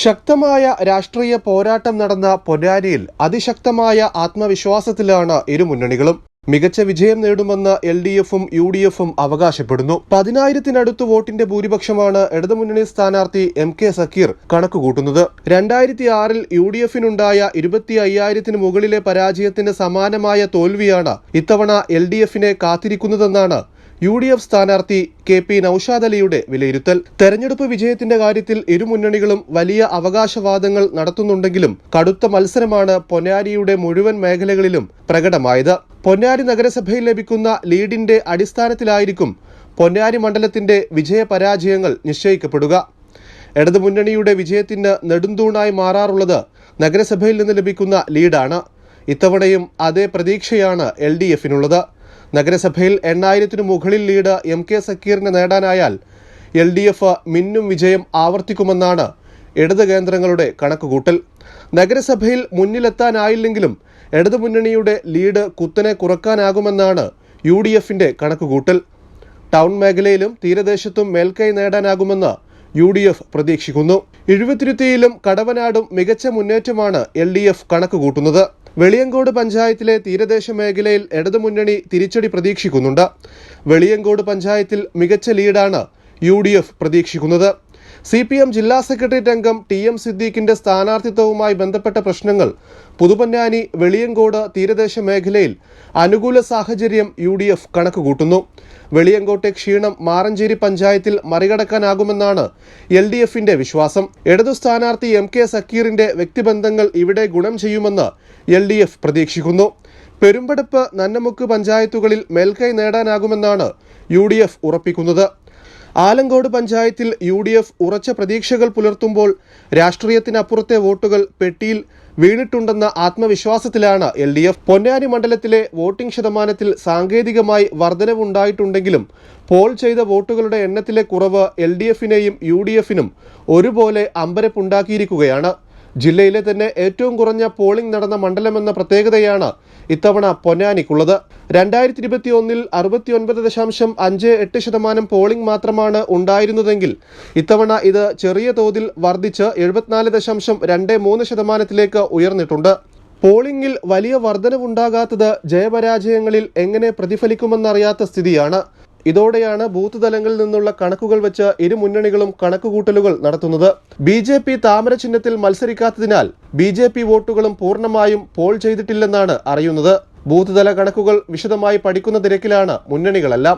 ശക്തമായ രാഷ്ട്രീയ പോരാട്ടം നടന്ന പൊന്നാനിയിൽ അതിശക്തമായ ആത്മവിശ്വാസത്തിലാണ് ഇരുമുന്നണികളും. മികച്ച വിജയം നേടുമെന്ന് LDFും UDFും അവകാശപ്പെടുന്നു. 10,000-നടുത്ത് വോട്ടിന്റെ ഭൂരിപക്ഷമാണ് ഇടതുമുന്നണി സ്ഥാനാർത്ഥി MK സക്കീർ കണക്കുകൂട്ടുന്നത്. 2006-ൽ UDFിനുണ്ടായ 25,000-ന് മുകളിലെ പരാജയത്തിന് സമാനമായ തോൽവിയാണ് ഇത്തവണ LDFിനെ കാത്തിരിക്കുന്നതെന്നാണ് UDF സ്ഥാനാർത്ഥി KP നൌഷാദ് അലിയുടെ വിലയിരുത്തൽ. തെരഞ്ഞെടുപ്പ് വിജയത്തിന്റെ കാര്യത്തിൽ ഇരുമുന്നണികളും വലിയ അവകാശവാദങ്ങൾ നടത്തുന്നുണ്ടെങ്കിലും കടുത്ത മത്സരമാണ് പൊന്നാനിയുടെ മുഴുവൻ മേഖലകളിലും പ്രകടമായത്. പൊന്നാനി നഗരസഭയിൽ ലഭിക്കുന്ന ലീഡിന്റെ അടിസ്ഥാനത്തിലായിരിക്കും പൊന്നാനി മണ്ഡലത്തിന്റെ വിജയപരാജയങ്ങൾ നിശ്ചയിക്കപ്പെടുക. ഇടതുമുന്നണിയുടെ വിജയത്തിന് നെടുന്തൂണായി മാറാറുള്ളത് നഗരസഭയിൽ നിന്ന് ലഭിക്കുന്ന ലീഡാണ്. ഇത്തവണയും അതേ പ്രതീക്ഷയാണ് LDFിനുള്ളത്. നഗരസഭയിൽ 8,000-ന് മുകളിൽ ലീഡ് MK സക്കീറിന് നേടാനായാൽ LDF മിന്നും വിജയം ആവർത്തിക്കുമെന്നാണ് ഇടത് കേന്ദ്രങ്ങളുടെ കണക്കുകൂട്ടൽ. നഗരസഭയിൽ മുന്നിലെത്താനായില്ലെങ്കിലും ഇടതുമുന്നണിയുടെ ലീഡ് കുത്തനെ കുറക്കാനാകുമെന്നാണ് UDFിന്റെ കണക്കുകൂട്ടൽ. ടൗൺ മേഖലയിലും തീരദേശത്തും മേൽക്കൈ നേടാനാകുമെന്ന് UDF പ്രതീക്ഷിക്കുന്നു. എഴുപത്തിരുത്തിയിലും കടവനാടും മികച്ച മുന്നേറ്റമാണ് LDF കണക്കുകൂട്ടുന്നത്. വെളിയങ്കോട് പഞ്ചായത്തിലെ തീരദേശ മേഖലയിൽ ഇടതുമുന്നണി തിരിച്ചടി പ്രതീക്ഷിക്കുന്നുണ്ട്. വെളിയങ്കോട് പഞ്ചായത്തിൽ മികച്ച ലീഡാണ് UDF പ്രതീക്ഷിക്കുന്നത്. CPM ജില്ലാ സെക്രട്ടേറിയറ്റ് അംഗം TM സിദ്ദീഖിന്റെ സ്ഥാനാർത്ഥിത്വവുമായി ബന്ധപ്പെട്ട പ്രശ്നങ്ങൾ പുതുപൊന്നാനി വെളിയങ്കോട് തീരദേശ മേഖലയിൽ അനുകൂല സാഹചര്യം UDF കണക്കുകൂട്ടുന്നു. വെളിയങ്കോട്ടെ ക്ഷീണം മാറഞ്ചേരി പഞ്ചായത്തിൽ മറികടക്കാനാകുമെന്നാണ് LDFിന്റെ വിശ്വാസം. ഇടതു സ്ഥാനാർത്ഥി MK സക്കീറിന്റെ വ്യക്തിബന്ധങ്ങൾ ഇവിടെ ഗുണം ചെയ്യുമെന്ന് LDF പ്രതീക്ഷിക്കുന്നു. പെരുമ്പടപ്പ് നന്നമുക്ക് പഞ്ചായത്തുകളിൽ മേൽക്കൈ നേടാനാകുമെന്നാണ് UDF ഉറപ്പിക്കുന്നത്. ആലങ്കോട് പഞ്ചായത്തിൽ UDF ഉറച്ച പ്രതീക്ഷകൾ പുലർത്തുമ്പോൾ രാഷ്ട്രീയത്തിനപ്പുറത്തെ വോട്ടുകൾ പെട്ടിയിൽ വീണിട്ടുണ്ടെന്ന ആത്മവിശ്വാസത്തിലാണ് LDF. പൊന്നാനി മണ്ഡലത്തിലെ വോട്ടിംഗ് ശതമാനത്തിൽ സാങ്കേതികമായി വർധനവുണ്ടായിട്ടുണ്ടെങ്കിലും പോൾ ചെയ്ത വോട്ടുകളുടെ എണ്ണത്തിലെ കുറവ് LDFിനെയും UDFിനും ഒരുപോലെ അമ്പരപ്പുണ്ടാക്കിയിരിക്കുകയാണ്. ജില്ലയിലെ തന്നെ ഏറ്റവും കുറഞ്ഞ പോളിംഗ് നടന്ന മണ്ഡലമെന്ന പ്രത്യേകതയാണ് ഇത്തവണ പൊന്നാനിക്കുള്ളത്. 2021-ൽ 69.58% പോളിംഗ് മാത്രമാണ് ഉണ്ടായിരുന്നതെങ്കിൽ ഇത്തവണ ഇത് ചെറിയ തോതിൽ വർദ്ധിച്ച് 74.23% ഉയർന്നിട്ടുണ്ട്. പോളിംഗിൽ വലിയ വർധനവുണ്ടാകാത്തത് ജയപരാജയങ്ങളിൽ എങ്ങനെ പ്രതിഫലിക്കുമെന്നറിയാത്ത സ്ഥിതിയാണ്. ഇതോടെയാണ് ബൂത്ത് തലങ്ങളിൽ നിന്നുള്ള കണക്കുകൾ വെച്ച് ഇരു മുന്നണികളും കണക്കുകൂട്ടലുകൾ നടത്തുന്നത്. BJP താമര ചിഹ്നത്തിൽ മത്സരിക്കാത്തതിനാൽ BJP വോട്ടുകളും പൂർണ്ണമായും പോൾ ചെയ്തിട്ടില്ലെന്നാണ് അറിയുന്നത്. ബൂത്ത് തല കണക്കുകൾ വിശദമായി പഠിക്കുന്ന തിരക്കിലാണ് മുന്നണികളെല്ലാം.